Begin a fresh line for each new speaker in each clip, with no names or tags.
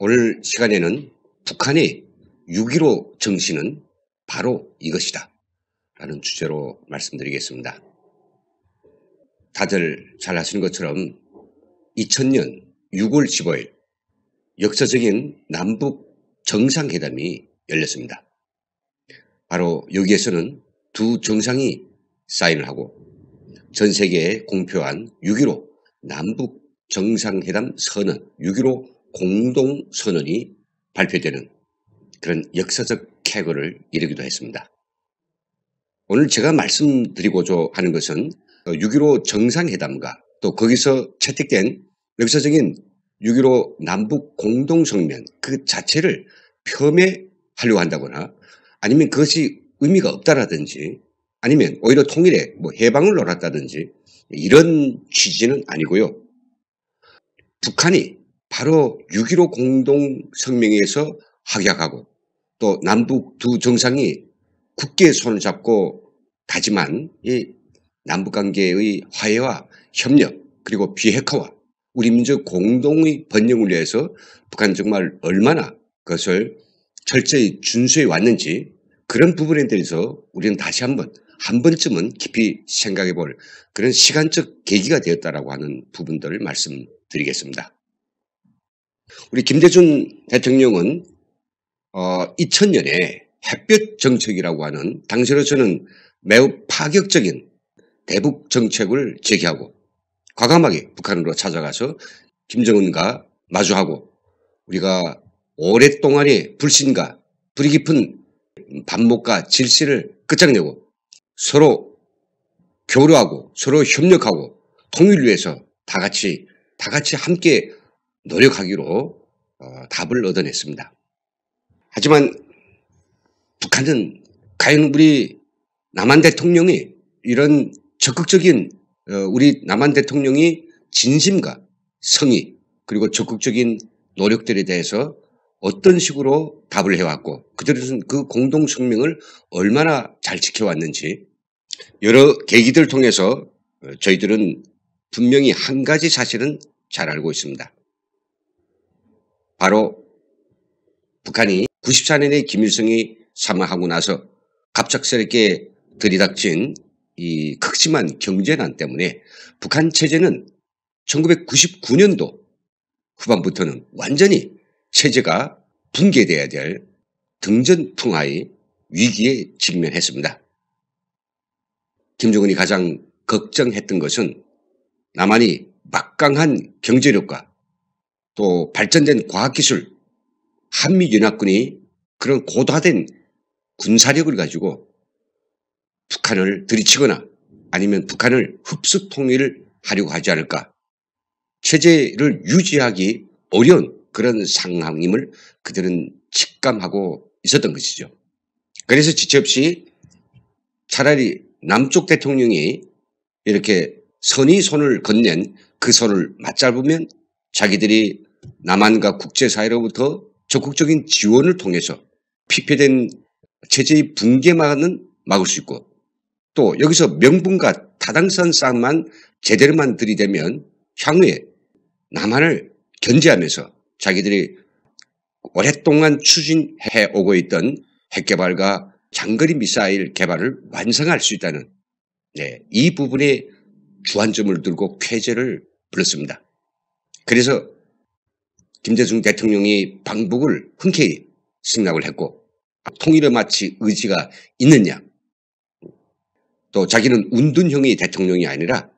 오늘 시간에는 북한의 6.15 정신은 바로 이것이다 라는 주제로 말씀드리겠습니다. 다들 잘 아시는 것처럼 2000년 6월 15일 역사적인 남북 정상회담이 열렸습니다. 바로 여기에서는 두 정상이 사인을 하고 전 세계에 공표한 6.15 남북 정상회담 선언, 6.15 공동선언이 발표되는 그런 역사적 쾌거를 이루기도 했습니다. 오늘 제가 말씀드리고자 하는 것은 6.15 정상회담과 또 거기서 채택된 역사적인 6.15 남북 공동성명 그 자체를 폄훼하려고 한다거나 아니면 그것이 의미가 없다라든지 아니면 오히려 통일에 해방을 노렸다든지 이런 취지는 아니고요. 북한이 바로 6.15 공동성명에서 확약하고 또 남북 두 정상이 굳게 손을 잡고 다짐한 이 남북관계의 화해와 협력 그리고 비핵화와 우리 민족 공동의 번영을 위해서 북한은 정말 얼마나 그것을 철저히 준수해 왔는지 그런 부분에 대해서 우리는 다시 한 번쯤은 깊이 생각해 볼 그런 시간적 계기가 되었다라고 하는 부분들을 말씀드리겠습니다. 우리 김대중 대통령은 2000년에 햇볕 정책이라고 하는 당시로서는 매우 파격적인 대북 정책을 제기하고 과감하게 북한으로 찾아가서 김정은과 마주하고 우리가 오랫동안의 불신과 불이 깊은 반목과 질시를 끝장내고 서로 교류하고 서로 협력하고 통일을 위해서 다 같이 함께 노력하기로 답을 얻어냈습니다. 하지만 북한은 과연 우리 남한 대통령이 이런 적극적인 우리 남한 대통령이 진심과 성의 그리고 적극적인 노력들에 대해서 어떤 식으로 답을 해왔고 그들은 그 공동성명을 얼마나 잘 지켜왔는지 여러 계기들을 통해서 저희들은 분명히 한 가지 사실은 잘 알고 있습니다. 바로 북한이 94년에 김일성이 사망하고 나서 갑작스럽게 들이닥친 이 극심한 경제난 때문에 북한 체제는 1999년도 후반부터는 완전히 체제가 붕괴돼야 될 등전풍화의 위기에 직면했습니다. 김정은이 가장 걱정했던 것은 남한이 막강한 경제력과 또 발전된 과학기술, 한미연합군이 그런 고도화된 군사력을 가지고 북한을 들이치거나 아니면 북한을 흡수 통일을 하려고 하지 않을까. 체제를 유지하기 어려운 그런 상황임을 그들은 직감하고 있었던 것이죠. 그래서 지체 없이 차라리 남쪽 대통령이 이렇게 선의 손을 건넨 그 손을 맞잡으면 자기들이 남한과 국제사회로부터 적극적인 지원을 통해서 피폐된 체제의 붕괴만은 막을 수 있고 또 여기서 명분과 타당성 싸움만 제대로만 들이대면 향후에 남한을 견제하면서 자기들이 오랫동안 추진해 오고 있던 핵개발과 장거리 미사일 개발을 완성할 수 있다는 이 부분에 주안점을 들고 쾌재를 불렀습니다. 그래서 김대중 대통령이 방북을 흔쾌히 승낙을 했고 통일에 마치 의지가 있느냐 또 자기는 운둔형의 대통령이 아니라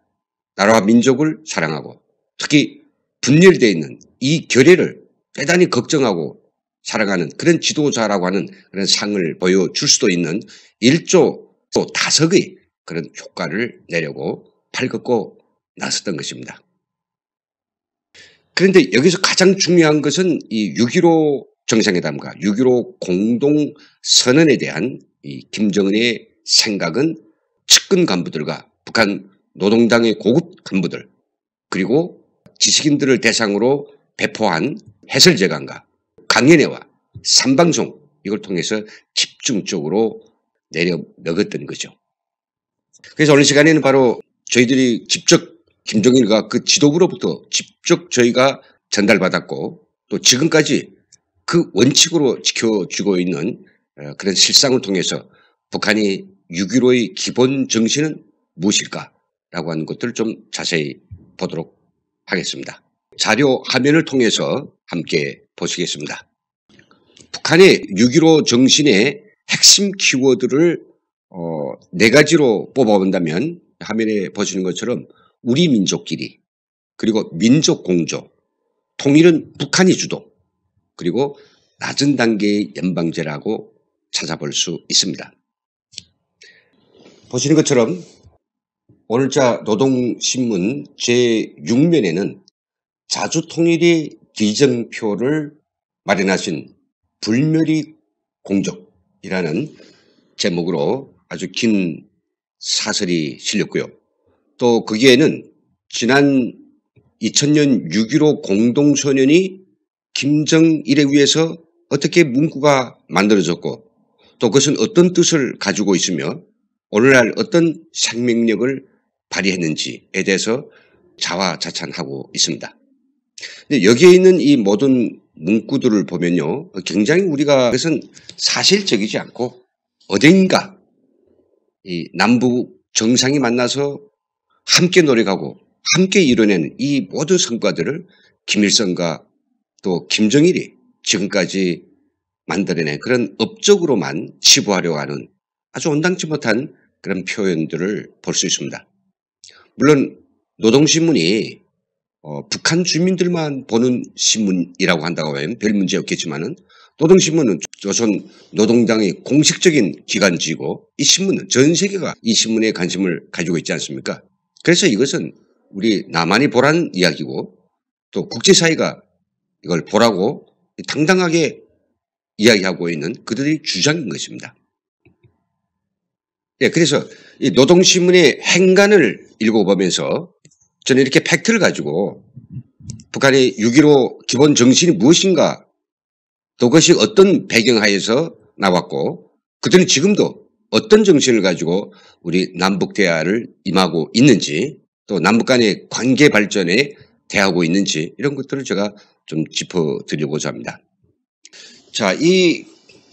나라와 민족을 사랑하고 특히 분열되어 있는 이 결의를 대단히 걱정하고 사랑하는 그런 지도자라고 하는 그런 상을 보여줄 수도 있는 1조 또 다석의 그런 효과를 내려고 팔걷고 나섰던 것입니다. 그런데 여기서 가장 중요한 것은 이 6.15 정상회담과 6.15 공동선언에 대한 이 김정은의 생각은 측근 간부들과 북한 노동당의 고급 간부들 그리고 지식인들을 대상으로 배포한 해설재간과 강연회와 삼방송 이걸 통해서 집중적으로 내려 먹었던 거죠. 그래서 오늘 시간에는 바로 저희들이 직접 김정일과 그 지도부로부터 직접 저희가 전달받았고 또 지금까지 그 원칙으로 지켜주고 있는 그런 실상을 통해서 북한이 6.15의 기본 정신은 무엇일까라고 하는 것들을 좀 자세히 보도록 하겠습니다. 자료 화면을 통해서 함께 보시겠습니다. 북한의 6.15 정신의 핵심 키워드를 4가지로 뽑아본다면 화면에 보시는 것처럼 우리 민족끼리, 그리고 민족 공조, 통일은 북한이 주도, 그리고 낮은 단계의 연방제라고 찾아볼 수 있습니다. 보시는 것처럼 오늘자 노동신문 제6면에는 자주통일의 기정표를 마련하신 불멸의 공적이라는 제목으로 아주 긴 사설이 실렸고요. 또 거기에는 지난 2000년 6.15 공동선언이 김정일에 의해서 어떻게 문구가 만들어졌고 또 그것은 어떤 뜻을 가지고 있으며 오늘날 어떤 생명력을 발휘했는지에 대해서 자화자찬하고 있습니다. 근데 여기에 있는 이 모든 문구들을 보면요, 굉장히 우리가 그것은 사실적이지 않고 어딘가 이 남북 정상이 만나서 함께 노력하고 함께 이뤄낸 이 모든 성과들을 김일성과 또 김정일이 지금까지 만들어낸 그런 업적으로만 치부하려고 하는 아주 온당치 못한 그런 표현들을 볼 수 있습니다. 물론 노동신문이 북한 주민들만 보는 신문이라고 한다고 하면 별 문제 없겠지만은 노동신문은 조선 노동당의 공식적인 기관지고 이 신문은 전 세계가 이 신문에 관심을 가지고 있지 않습니까? 그래서 이것은 우리 남한이 보라는 이야기고 또 국제사회가 이걸 보라고 당당하게 이야기하고 있는 그들의 주장인 것입니다. 예, 그래서 이 노동신문의 행간을 읽어보면서 저는 이렇게 팩트를 가지고 북한의 6.15 기본 정신이 무엇인가 또 그것이 어떤 배경하에서 나왔고 그들은 지금도 어떤 정신을 가지고 우리 남북 대화를 임하고 있는지 또 남북 간의 관계 발전에 대하고 있는지 이런 것들을 제가 좀 짚어드리고자 합니다. 자, 이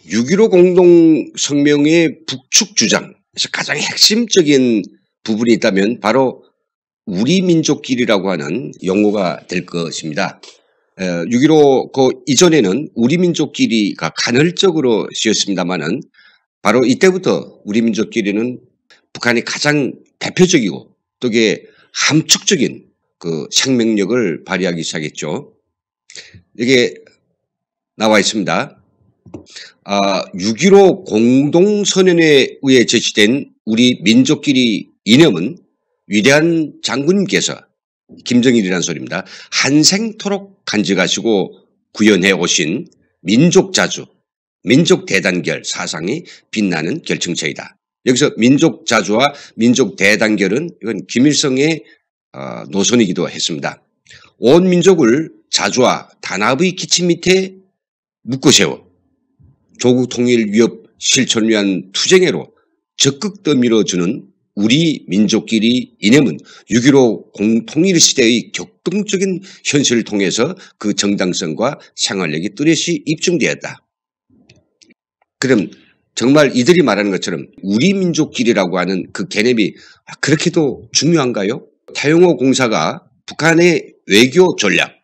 6.15 공동성명의 북측 주장에서 가장 핵심적인 부분이 있다면 바로 우리 민족끼리라고 하는 용어가 될 것입니다. 6.15 그 이전에는 우리 민족끼리가 간헐적으로 쓰였습니다만은 바로 이때부터 우리 민족끼리는 북한이 가장 대표적이고 또 이게 함축적인 그 생명력을 발휘하기 시작했죠. 이게 나와 있습니다. 6.15 공동선언에 의해 제시된 우리 민족끼리 이념은 위대한 장군님께서 김정일이라는 소리입니다. 한생토록 간직하시고 구현해 오신 민족자주, 민족대단결 사상이 빛나는 결정체이다. 여기서 민족자주와 민족대단결은 이건 김일성의 노선이기도 했습니다. 온 민족을 자주와 단합의 기침 밑에 묶어 세워 조국 통일 위협 실천을 위한 투쟁회로 적극 떠밀어주는 우리 민족끼리 이념은 6.15 공통일 시대의 격동적인 현실을 통해서 그 정당성과 생활력이 뚜렷이 입증되었다. 그럼 정말 이들이 말하는 것처럼 우리 민족끼리라고 하는 그 개념이 그렇게도 중요한가요? 타용호 공사가 북한의 외교 전략,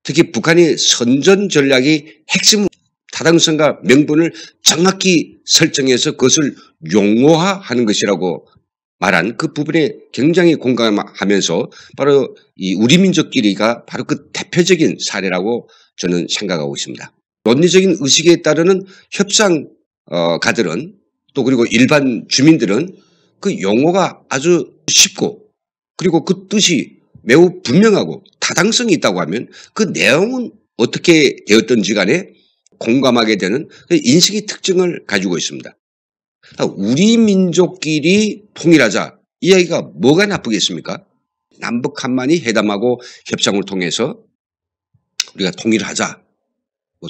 특히 북한의 선전 전략의 핵심 타당성과 명분을 정확히 설정해서 그것을 용어화하는 것이라고 말한 그 부분에 굉장히 공감하면서 바로 이 우리 민족끼리가 바로 그 대표적인 사례라고 저는 생각하고 있습니다. 논리적인 의식에 따르는 협상가들은 또 그리고 일반 주민들은 그 용어가 아주 쉽고 그리고 그 뜻이 매우 분명하고 타당성이 있다고 하면 그 내용은 어떻게 되었든지 간에 공감하게 되는 인식의 특징을 가지고 있습니다. 우리 민족끼리 통일하자. 이 이야기가 뭐가 나쁘겠습니까? 남북 한만이 회담하고 협상을 통해서 우리가 통일하자.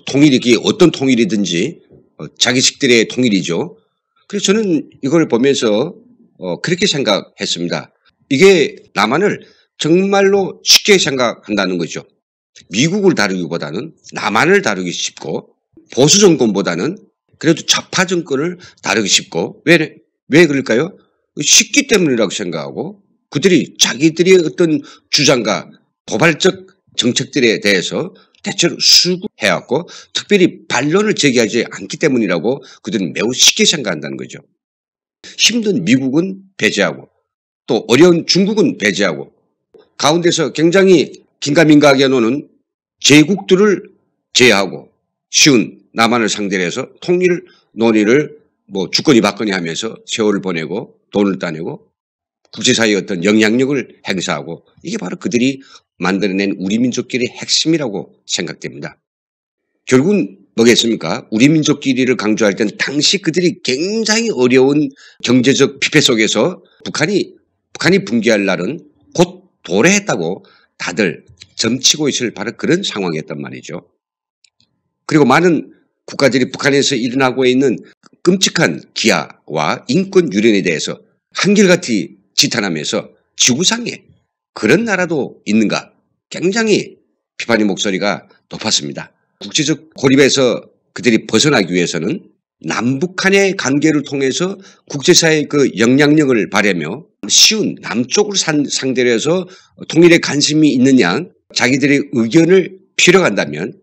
통일이 그게 어떤 통일이든지 자기식들의 통일이죠. 그래서 저는 이걸 보면서 그렇게 생각했습니다. 이게 남한을 정말로 쉽게 생각한다는 거죠. 미국을 다루기보다는 남한을 다루기 쉽고 보수 정권보다는 그래도 좌파 정권을 다루기 쉽고 왜 그럴까요? 쉽기 때문이라고 생각하고 그들이 자기들의 어떤 주장과 도발적 정책들에 대해서 대체로 수긍해왔고 특별히 반론을 제기하지 않기 때문이라고 그들은 매우 쉽게 생각한다는 거죠. 힘든 미국은 배제하고 또 어려운 중국은 배제하고 가운데서 굉장히 긴가민가하게 노는 제국들을 제외하고 쉬운 남한을 상대로 해서 통일 논의를 뭐 주거니 받거니 하면서 세월을 보내고 돈을 따내고 국제사회의 어떤 영향력을 행사하고 이게 바로 그들이 만들어낸 우리 민족끼리의 핵심이라고 생각됩니다. 결국은 뭐겠습니까? 우리 민족끼리를 강조할 때는 당시 그들이 굉장히 어려운 경제적 피폐 속에서 북한이 붕괴할 날은 곧 도래했다고 다들 점치고 있을 바로 그런 상황이었단 말이죠. 그리고 많은 국가들이 북한에서 일어나고 있는 끔찍한 기아와 인권 유린에 대해서 한결같이 지탄하면서 지구상에 그런 나라도 있는가 굉장히 비판의 목소리가 높았습니다. 국제적 고립에서 그들이 벗어나기 위해서는 남북한의 관계를 통해서 국제사회의 그 영향력을 발휘하며 쉬운 남쪽을 상대로 해서 통일에 관심이 있는 양 자기들의 의견을 필요한다면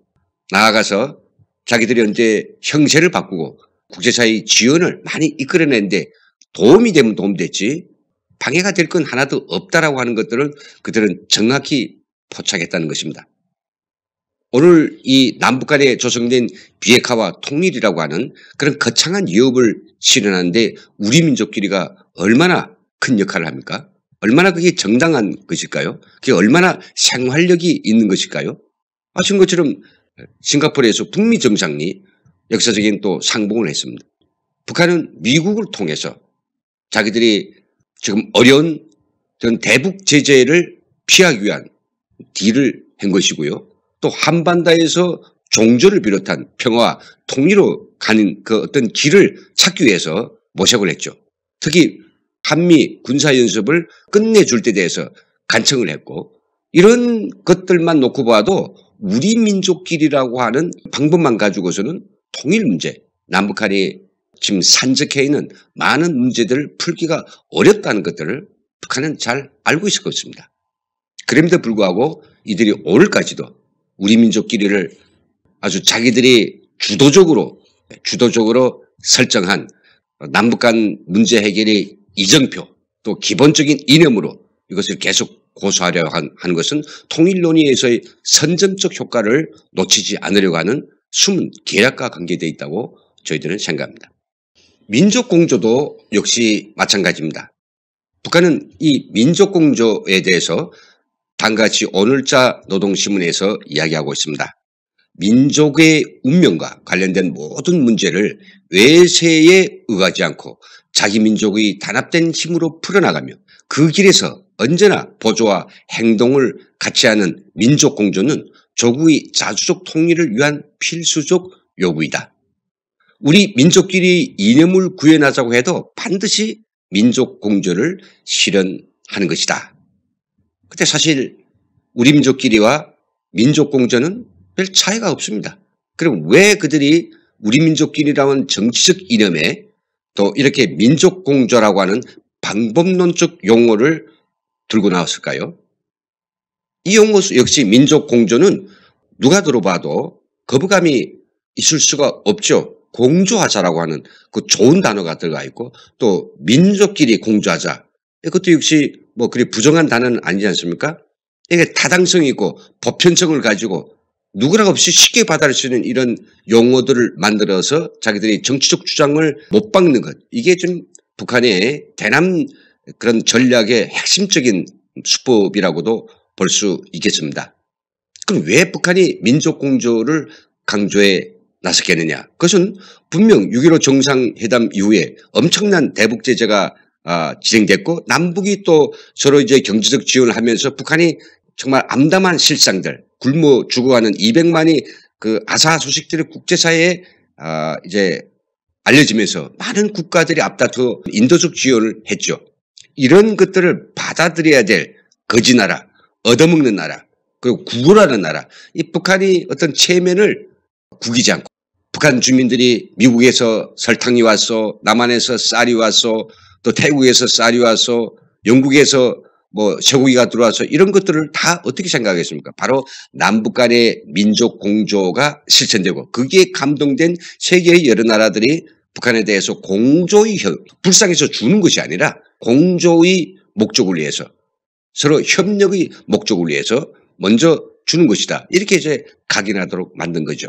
나아가서 자기들이 언제 형세를 바꾸고 국제사회의 지원을 많이 이끌어내는데 도움이 되면 도움됐지 방해가 될 건 하나도 없다라고 하는 것들을 그들은 정확히 포착했다는 것입니다. 오늘 이 남북 간에 조성된 비핵화와 통일이라고 하는 그런 거창한 위협을 실현하는데 우리 민족끼리가 얼마나 큰 역할을 합니까? 얼마나 그게 정당한 것일까요? 그게 얼마나 생활력이 있는 것일까요? 아시는 것처럼 싱가포르에서 북미 정상이 역사적인 또 상봉을 했습니다. 북한은 미국을 통해서 자기들이 지금 어려운 그런 대북 제재를 피하기 위한 딜을 한 것이고요. 또 한반도에서 종전을 비롯한 평화와 통일로 가는 그 어떤 길을 찾기 위해서 모색을 했죠. 특히 한미 군사연습을 끝내줄 때 대해서 간청을 했고 이런 것들만 놓고 봐도 우리 민족끼리라고 하는 방법만 가지고서는 통일 문제, 남북한이 지금 산적해 있는 많은 문제들을 풀기가 어렵다는 것들을 북한은 잘 알고 있을 것입니다. 그럼에도 불구하고 이들이 오늘까지도 우리 민족끼리를 아주 자기들이 주도적으로 설정한 남북 간 문제 해결의 이정표 또 기본적인 이념으로 이것을 계속 고수하려 하는 것은 통일 논의에서의 선점적 효과를 놓치지 않으려고 하는 숨은 계략과 관계되어 있다고 저희들은 생각합니다. 민족공조도 역시 마찬가지입니다. 북한은 이 민족공조에 대해서 다음같이 오늘자 노동신문에서 이야기하고 있습니다. 민족의 운명과 관련된 모든 문제를 외세에 의하지 않고 자기 민족의 단합된 힘으로 풀어나가며 그 길에서 언제나 보조와 행동을 같이 하는 민족공조는 조국의 자주적 통일을 위한 필수적 요구이다. 우리 민족끼리 이념을 구현하자고 해도 반드시 민족공조를 실현하는 것이다. 근데 사실 우리 민족끼리와 민족공조는 별 차이가 없습니다. 그럼 왜 그들이 우리 민족끼리라는 정치적 이념에 또 이렇게 민족공조라고 하는 방법론적 용어를 들고 나왔을까요? 이 용어 역시 민족공조는 누가 들어봐도 거부감이 있을 수가 없죠. 공조하자라고 하는 그 좋은 단어가 들어가 있고 또 민족끼리 공조하자. 이것도 역시 뭐 그리 부정한 단어는 아니지 않습니까? 이게 타당성이 있고 보편성을 가지고 누구나 없이 쉽게 받아들일 수 있는 이런 용어들을 만들어서 자기들이 정치적 주장을 못 박는 것. 이게 좀 북한의 대남 그런 전략의 핵심적인 수법이라고도 볼 수 있겠습니다. 그럼 왜 북한이 민족공조를 강조해 나섰겠느냐? 그것은 분명 6.15 정상회담 이후에 엄청난 대북 제재가 진행됐고 남북이 또 서로 이제 경제적 지원을 하면서 북한이 정말 암담한 실상들 굶어 죽어가는 200만이 그 아사소식들이 국제사회에 이제 알려지면서 많은 국가들이 앞다투어 인도적 지원을 했죠. 이런 것들을 받아들여야 될 거지 나라, 얻어먹는 나라 그리고 구호라는 나라. 이 북한이 어떤 체면을 구기지 않고 북한 주민들이 미국에서 설탕이 왔어, 남한에서 쌀이 왔어, 또 태국에서 쌀이 왔어, 영국에서 뭐 쇠고기가 들어와서 이런 것들을 다 어떻게 생각하겠습니까? 바로 남북 간의 민족 공조가 실천되고 거기에 감동된 세계의 여러 나라들이 북한에 대해서 공조의 불쌍해서 주는 것이 아니라 공조의 목적을 위해서 서로 협력의 목적을 위해서 먼저 주는 것이다. 이렇게 이제 각인하도록 만든 거죠.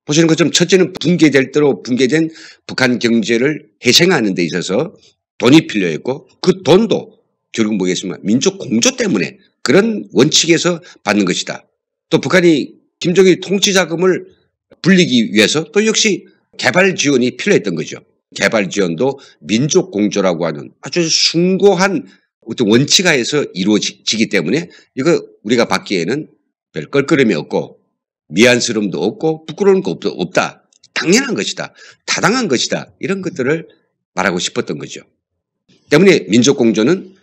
보시는 것처럼 첫째는 붕괴될 대로 붕괴된 북한 경제를 회생하는 데 있어서 돈이 필요했고 그 돈도 결국 뭐겠습니까? 민족 공조 때문에 그런 원칙에서 받는 것이다. 또 북한이 김정일 통치 자금을 불리기 위해서 또 역시 개발 지원이 필요했던 거죠. 개발 지원도 민족 공조라고 하는 아주 숭고한 어떤 원칙하에서 이루어지기 때문에 이거 우리가 받기에는 별 껄끄럼이 없고 미안스러움도 없고 부끄러운 것도 없다. 당연한 것이다. 타당한 것이다. 이런 것들을 말하고 싶었던 거죠. 때문에 민족 공조는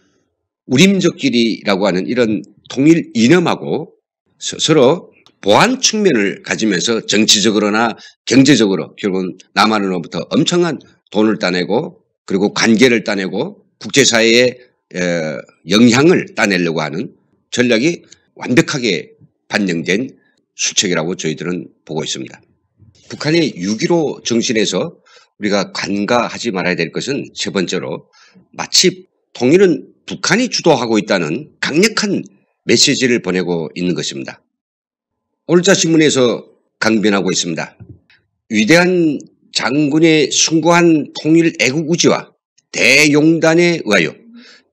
우리 민족끼리라고 하는 이런 통일 이념하고 서로 보완 측면을 가지면서 정치적으로나 경제적으로 결국은 남한으로부터 엄청난 돈을 따내고 그리고 관계를 따내고 국제사회에 영향을 따내려고 하는 전략이 완벽하게 반영된 수책이라고 저희들은 보고 있습니다. 북한의 6.15 정신에서 우리가 간과하지 말아야 될 것은 세 번째로 마치 통일은 북한이 주도하고 있다는 강력한 메시지를 보내고 있는 것입니다. 오늘자 신문에서 강변하고 있습니다. 위대한 장군의 숭고한 통일 애국 의지와 대용단에 의하여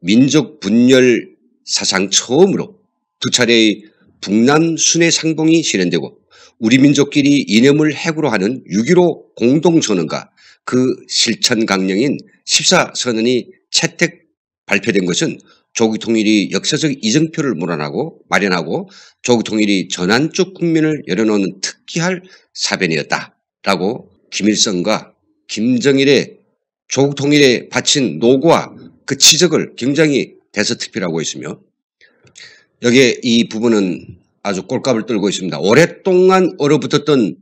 민족 분열 사상 처음으로 두 차례의 북남 순회 상봉이 실현되고 우리 민족끼리 이념을 핵으로 하는 6.15 공동선언과 그 실천 강령인 14선언이 채택 발표된 것은 조국 통일이 역사적 이정표를 마련하고 조국 통일이 전환적 국면을 열어놓는 특기할 사변이었다라고 김일성과 김정일의 조국 통일에 바친 노고와 그 치적을 굉장히 대서특필하고 있으며 여기에 이 부분은 아주 꼴값을 떨고 있습니다. 오랫동안 얼어붙었던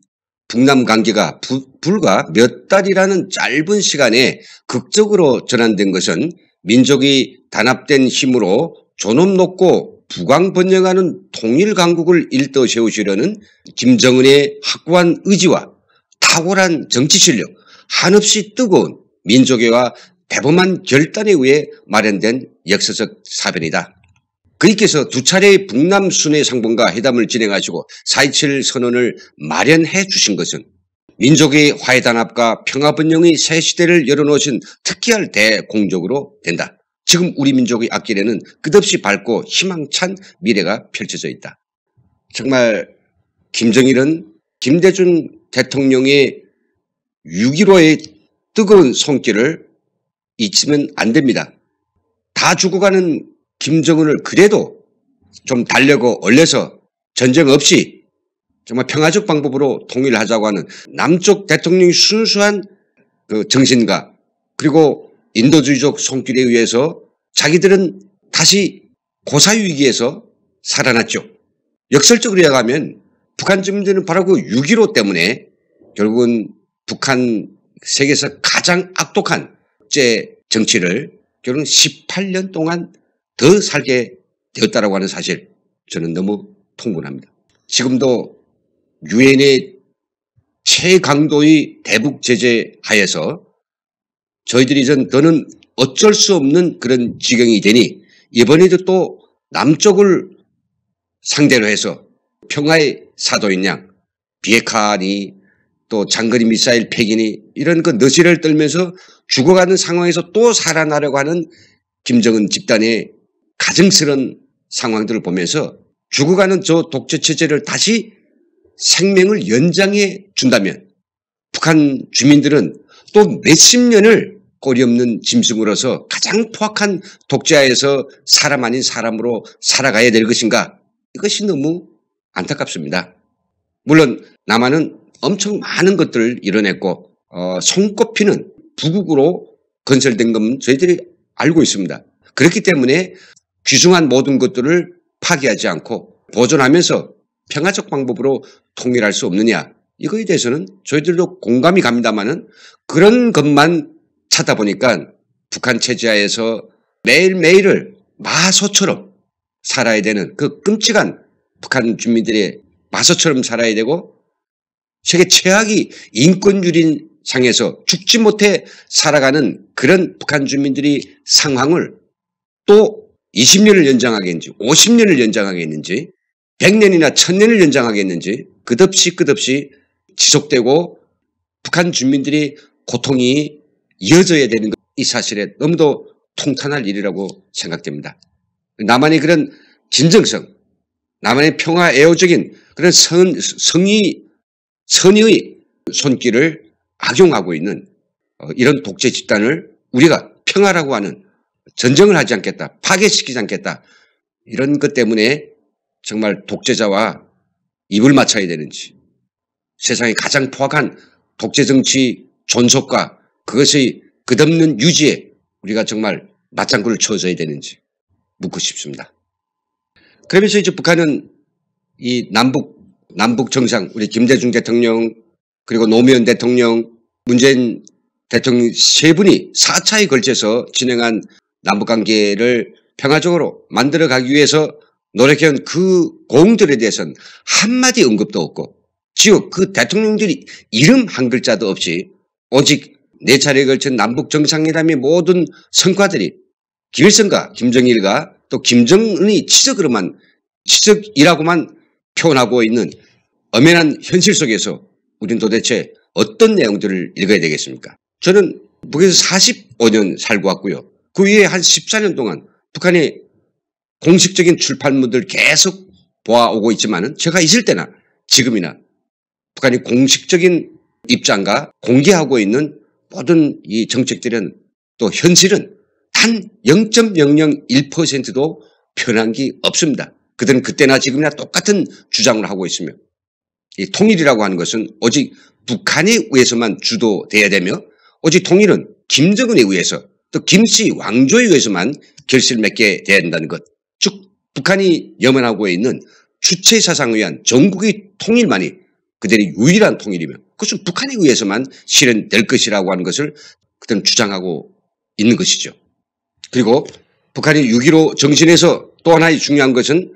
북남 관계가 불과 몇 달이라는 짧은 시간에 극적으로 전환된 것은 민족이 단합된 힘으로 존엄 높고 부강번영하는 통일강국을 일떠 세우시려는 김정은의 확고한 의지와 탁월한 정치실력, 한없이 뜨거운 민족애와 대범한 결단에 의해 마련된 역사적 사변이다. 그이께서 두 차례의 북남 순회 상봉과 회담을 진행하시고 4.27 선언을 마련해 주신 것은 민족의 화해단합과 평화번영의 새 시대를 열어놓으신 특기할 대공적으로 된다. 지금 우리 민족의 앞길에는 끝없이 밝고 희망찬 미래가 펼쳐져 있다. 정말 김정일은 김대중 대통령의 6.15의 뜨거운 손길을 잊으면 안 됩니다. 다 죽어가는 김정은을 그래도 좀 달래고 얼려서 전쟁 없이 정말 평화적 방법으로 통일하자고 하는 남쪽 대통령의 순수한 그 정신과 그리고 인도주의적 손길에 의해서 자기들은 다시 고사위기에서 살아났죠. 역설적으로 이야기하면 북한 주민들은 바로 그 6.15 때문에 결국은 북한 세계에서 가장 악독한 국제 정치를 결국은 18년 동안 더 살게 되었다라고 하는 사실 저는 너무 통분합니다. 지금도 유엔의 최강도의 대북 제재 하에서 저희들이 더는 어쩔 수 없는 그런 지경이 되니 이번에도 또 남쪽을 상대로 해서 평화의 사도인 양 비핵화니 또 장거리 미사일 폐기니 이런 그 너시를 떨면서 죽어가는 상황에서 또 살아나려고 하는 김정은 집단의 가증스러운 상황들을 보면서 죽어가는 저 독재 체제를 다시 생명을 연장해 준다면 북한 주민들은 또 몇십 년을 꼬리 없는 짐승으로서 가장 포악한 독재하에서 사람 아닌 사람으로 살아가야 될 것인가? 이것이 너무 안타깝습니다. 물론 남한은 엄청 많은 것들을 이뤄냈고 손꼽히는 부국으로 건설된 건 저희들이 알고 있습니다. 그렇기 때문에 귀중한 모든 것들을 파기하지 않고 보존하면서 평화적 방법으로 통일할 수 없느냐. 이거에 대해서는 저희들도 공감이 갑니다만은 그런 것만 찾다 보니까 북한 체제하에서 매일매일을 마소처럼 살아야 되는 그 끔찍한 북한 주민들의 마소처럼 살아야 되고 세계 최악의 인권유린 상에서 죽지 못해 살아가는 그런 북한 주민들이 상황을 또 20년을 연장하겠는지 50년을 연장하겠는지 100년이나 1000년을 연장하겠는지 끝없이 지속되고 북한 주민들이 고통이 이어져야 되는 이 사실에 너무도 통탄할 일이라고 생각됩니다. 남한의 그런 진정성, 남한의 평화 애호적인 그런 선의의 손길을 악용하고 있는 이런 독재 집단을 우리가 평화라고 하는 전쟁을 하지 않겠다, 파괴시키지 않겠다 이런 것 때문에 정말 독재자와 입을 맞춰야 되는지 세상에 가장 포악한 독재 정치 존속과 그것의 끝없는 유지에 우리가 정말 맞장구를 쳐줘야 되는지 묻고 싶습니다. 그러면서 이제 북한은 이 남북 정상 우리 김대중 대통령 그리고 노무현 대통령 문재인 대통령 세 분이 4차에 걸쳐서 진행한 남북관계를 평화적으로 만들어가기 위해서 노력해온 그 공들에 대해서는 한마디 언급도 없고 지금 그 대통령들이 이름 한 글자도 없이 오직 4차례에 걸친 남북정상회담의 모든 성과들이 김일성과 김정일과 또 김정은이 치적이라고만 표현하고 있는 엄연한 현실 속에서 우리는 도대체 어떤 내용들을 읽어야 되겠습니까? 저는 북에서 45년 살고 왔고요. 그 위에 한 14년 동안 북한의 공식적인 출판물들 계속 보아오고 있지만은 제가 있을 때나 지금이나 북한이 공식적인 입장과 공개하고 있는 모든 이 정책들은 또 현실은 단 0.001%도 변한 게 없습니다. 그들은 그때나 지금이나 똑같은 주장을 하고 있으며 이 통일이라고 하는 것은 오직 북한에 의해서만 주도돼야 되며 오직 통일은 김정은에 의해서 또 김씨 왕조에 의해서만 결실을 맺게 돼야 된다는 것. 즉 북한이 염원하고 있는 주체 사상에 의한 전국의 통일만이 그들의 유일한 통일이며 그것은 북한에 의해서만 실현될 것이라고 하는 것을 그들은 주장하고 있는 것이죠. 그리고 북한이 6.15 정신에서 또 하나의 중요한 것은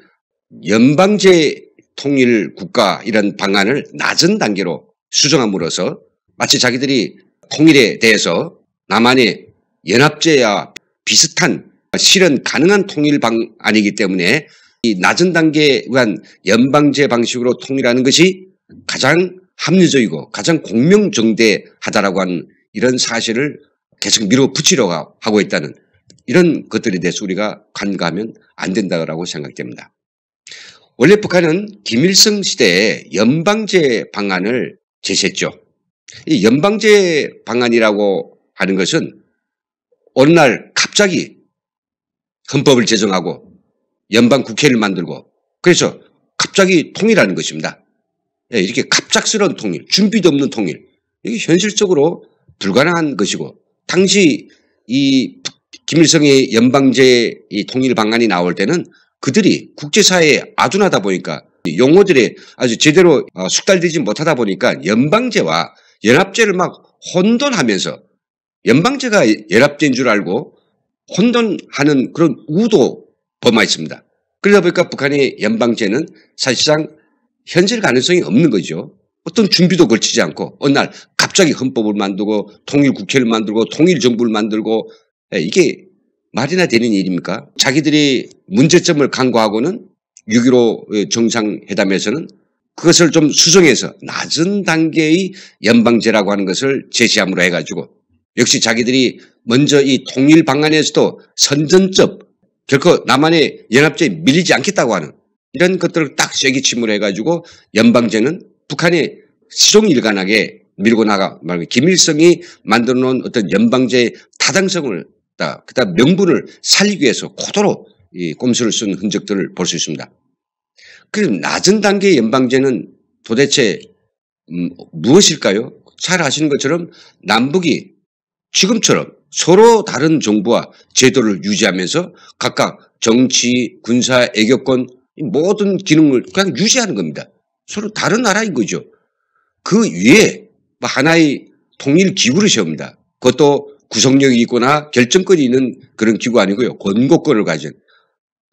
연방제 통일 국가 이런 방안을 낮은 단계로 수정함으로써 마치 자기들이 통일에 대해서 남한의 연합제와 비슷한 실현 가능한 통일 방안이기 때문에 이 낮은 단계에 의한 연방제 방식으로 통일하는 것이 가장 합리적이고 가장 공명정대하다라고 하는 이런 사실을 계속 밀어붙이려고 하고 있다는 이런 것들에 대해서 우리가 간과하면 안 된다고 생각됩니다. 원래 북한은 김일성 시대에 연방제 방안을 제시했죠. 이 연방제 방안이라고 하는 것은 어느 날 갑자기 헌법을 제정하고 연방국회를 만들고 그래서 갑자기 통일하는 것입니다. 이렇게 갑작스러운 통일, 준비도 없는 통일 이게 현실적으로 불가능한 것이고 당시 이 김일성의 연방제 이 통일 방안이 나올 때는 그들이 국제사회에 아둔하다 보니까 용어들이 아주 제대로 숙달되지 못하다 보니까 연방제와 연합제를 막 혼돈하면서 연방제가 연합제인 줄 알고 혼돈하는 그런 우도 범하였습니다. 그러다 보니까 북한의 연방제는 사실상 현실 가능성이 없는 거죠. 어떤 준비도 걸치지 않고 어느 날 갑자기 헌법을 만들고 통일국회를 만들고 통일정부를 만들고 이게 말이나 되는 일입니까? 자기들이 문제점을 간과하고는 6.15 정상회담에서는 그것을 좀 수정해서 낮은 단계의 연방제라고 하는 것을 제시함으로 해가지고 역시 자기들이 먼저 이 통일 방안에서도 선전적 결코 남한의 연합제에 밀리지 않겠다고 하는 이런 것들을 딱 쐐기침을 해가지고 연방제는 북한이 시종일관하게 밀고 나가 말고 김일성이 만들어 놓은 어떤 연방제의 타당성을 그다음 명분을 살리기 위해서 고도로 이 꼼수를 쓴 흔적들을 볼 수 있습니다. 그래서 낮은 단계의 연방제는 도대체 무엇일까요? 잘 아시는 것처럼 남북이 지금처럼 서로 다른 정부와 제도를 유지하면서 각각 정치, 군사, 애교권 모든 기능을 그냥 유지하는 겁니다. 서로 다른 나라인 거죠. 그 위에 하나의 통일 기구를 세웁니다. 그것도 구속력이 있거나 결정권이 있는 그런 기구 아니고요. 권고권을 가진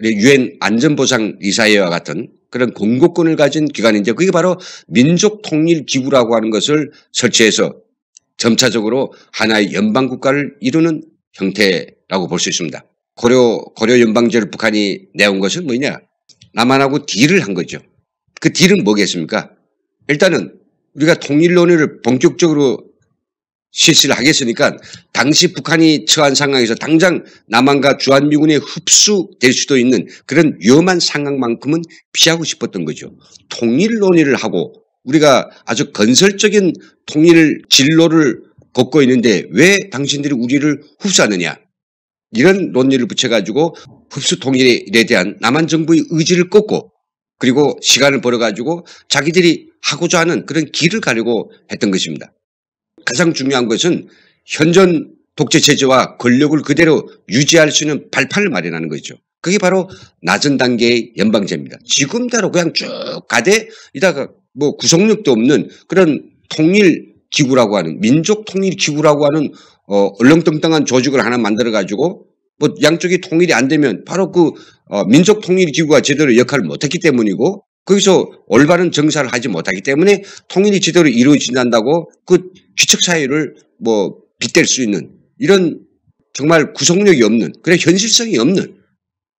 유엔 안전보장이사회와 같은 그런 권고권을 가진 기관인데 그게 바로 민족통일기구라고 하는 것을 설치해서 점차적으로 하나의 연방국가를 이루는 형태라고 볼 수 있습니다. 고려 연방제를 북한이 내온 것은 뭐냐? 남한하고 딜을 한 거죠. 그 딜은 뭐겠습니까? 일단은 우리가 통일 논의를 본격적으로 실시를 하겠으니까 당시 북한이 처한 상황에서 당장 남한과 주한미군에 흡수될 수도 있는 그런 위험한 상황만큼은 피하고 싶었던 거죠. 통일 논의를 하고 우리가 아주 건설적인 통일 진로를 걷고 있는데 왜 당신들이 우리를 흡수하느냐. 이런 논리를 붙여가지고 흡수 통일에 대한 남한 정부의 의지를 꺾고 그리고 시간을 벌어가지고 자기들이 하고자 하는 그런 길을 가려고 했던 것입니다. 가장 중요한 것은 현존 독재체제와 권력을 그대로 유지할 수 있는 발판을 마련하는 거죠. 그게 바로 낮은 단계의 연방제입니다. 지금대로 그냥 쭉 가되 이다가 뭐 구속력도 없는 그런 통일기구라고 하는 민족통일기구라고 하는 얼렁뚱땅한 조직을 하나 만들어 가지고 뭐 양쪽이 통일이 안 되면 바로 그 민족통일기구가 제대로 역할을 못했기 때문이고 거기서 올바른 정사를 하지 못하기 때문에 통일이 제대로 이루어진다고 그 규칙사회를 뭐 빗댈 수 있는 이런 정말 구속력이 없는 그래 현실성이 없는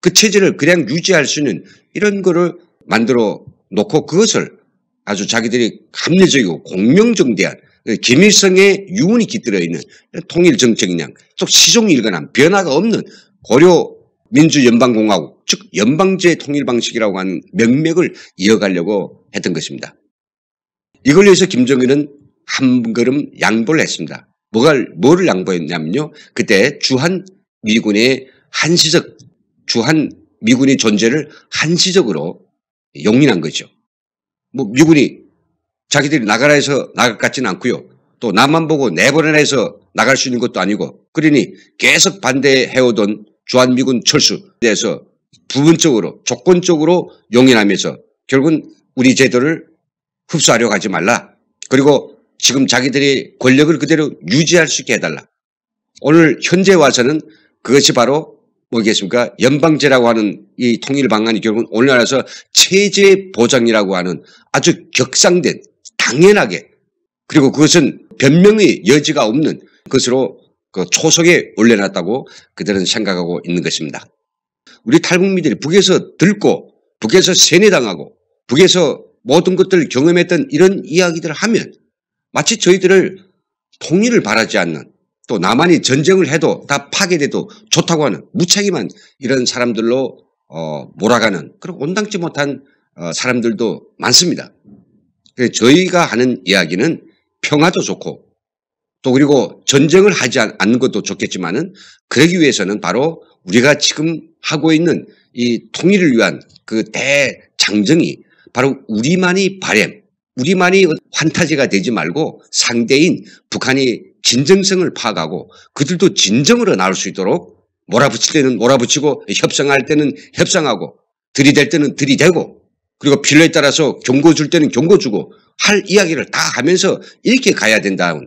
그 체제를 그냥 유지할 수 있는 이런 거를 만들어 놓고 그것을 아주 자기들이 합리적이고 공명정대한 김일성의 유언이 깃들어 있는 통일정책이냐 또 시종일관한 변화가 없는 고려 민주연방공화국 즉 연방제 통일방식이라고 하는 명맥을 이어가려고 했던 것입니다. 이걸 위해서 김정일은 한 걸음 양보를 했습니다. 뭐를 양보했냐면요. 그때 주한미군의 한시적 주한미군의 존재를 한시적으로 용인한 거죠. 뭐 미군이 자기들이 나가라 해서 나갈 것 같지는 않고요. 또 남만 보고 내보내서 나갈 수 있는 것도 아니고 그러니 계속 반대해오던 주한미군 철수에 대해서 부분적으로 조건적으로 용인하면서 결국은 우리 제도를 흡수하려고 하지 말라. 그리고 지금 자기들이 권력을 그대로 유지할 수 있게 해달라. 오늘 현재 와서는 그것이 바로 뭐겠습니까? 연방제라고 하는 이 통일 방안이 결국은 오늘날에서 체제 보장이라고 하는 아주 격상된 당연하게 그리고 그것은 변명의 여지가 없는 것으로 그 초석에 올려놨다고 그들은 생각하고 있는 것입니다. 우리 탈북민들이 북에서 들고 북에서 세뇌당하고 북에서 모든 것들을 경험했던 이런 이야기들을 하면 마치 저희들을 통일을 바라지 않는 또 남한이 전쟁을 해도 다 파괴돼도 좋다고 하는 무책임한 이런 사람들로 몰아가는 그런 온당치 못한 사람들도 많습니다. 그래서 저희가 하는 이야기는 평화도 좋고 또 그리고 전쟁을 하지 않는 것도 좋겠지만은 그러기 위해서는 바로 우리가 지금 하고 있는 이 통일을 위한 그 대장정이 바로 우리만이 바램, 우리만이 환타지가 되지 말고 상대인 북한이 진정성을 파악하고 그들도 진정으로 나올 수 있도록 몰아붙일 때는 몰아붙이고 협상할 때는 협상하고 들이댈 때는 들이대고 그리고 필요에 따라서 경고 줄 때는 경고 주고 할 이야기를 다 하면서 이렇게 가야 된다.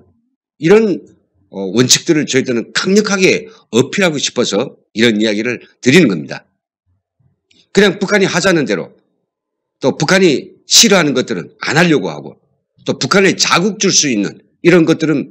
이런 원칙들을 저희들은 강력하게 어필하고 싶어서 이런 이야기를 드리는 겁니다. 그냥 북한이 하자는 대로 또 북한이 싫어하는 것들은 안 하려고 하고 또 북한에 자국 줄 수 있는 이런 것들은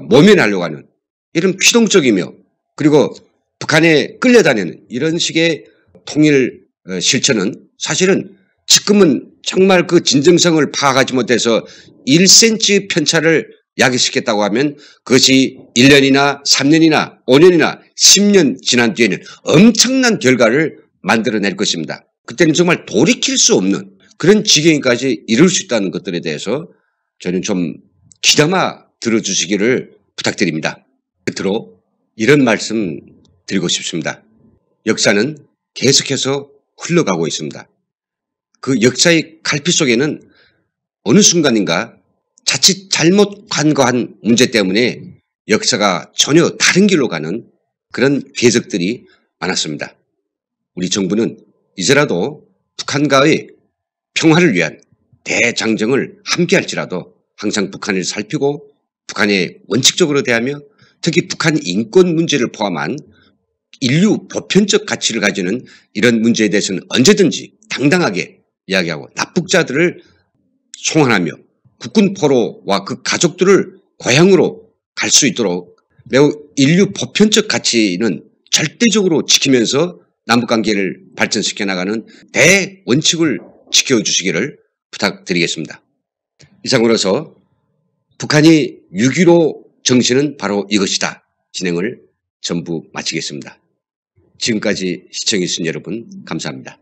모면하려고 하는 이런 피동적이며 그리고 북한에 끌려다니는 이런 식의 통일 실천은 사실은 지금은 정말 그 진정성을 파악하지 못해서 1cm 편차를 야기시켰다고 하면 그것이 1년이나 3년이나 5년이나 10년 지난 뒤에는 엄청난 결과를 만들어낼 것입니다. 그때는 정말 돌이킬 수 없는 그런 지경까지 이룰 수 있다는 것들에 대해서 저는 좀 귀담아 들어주시기를 부탁드립니다. 끝으로 이런 말씀 드리고 싶습니다. 역사는 계속해서 흘러가고 있습니다. 그 역사의 갈피 속에는 어느 순간인가 자칫 잘못 간과한 문제 때문에 역사가 전혀 다른 길로 가는 그런 궤적들이 많았습니다. 우리 정부는 이제라도 북한과의 평화를 위한 대장정을 함께할지라도 항상 북한을 살피고 북한에 원칙적으로 대하며 특히 북한 인권 문제를 포함한 인류 보편적 가치를 가지는 이런 문제에 대해서는 언제든지 당당하게 이야기하고 납북자들을 송환하며 국군 포로와 그 가족들을 고향으로 갈 수 있도록 매우 인류 보편적 가치는 절대적으로 지키면서 남북관계를 발전시켜 나가는 대원칙을 지켜주시기를 부탁드리겠습니다. 이상으로서 북한이 6.15 정신은 바로 이것이다 진행을 전부 마치겠습니다. 지금까지 시청해주신 여러분 감사합니다.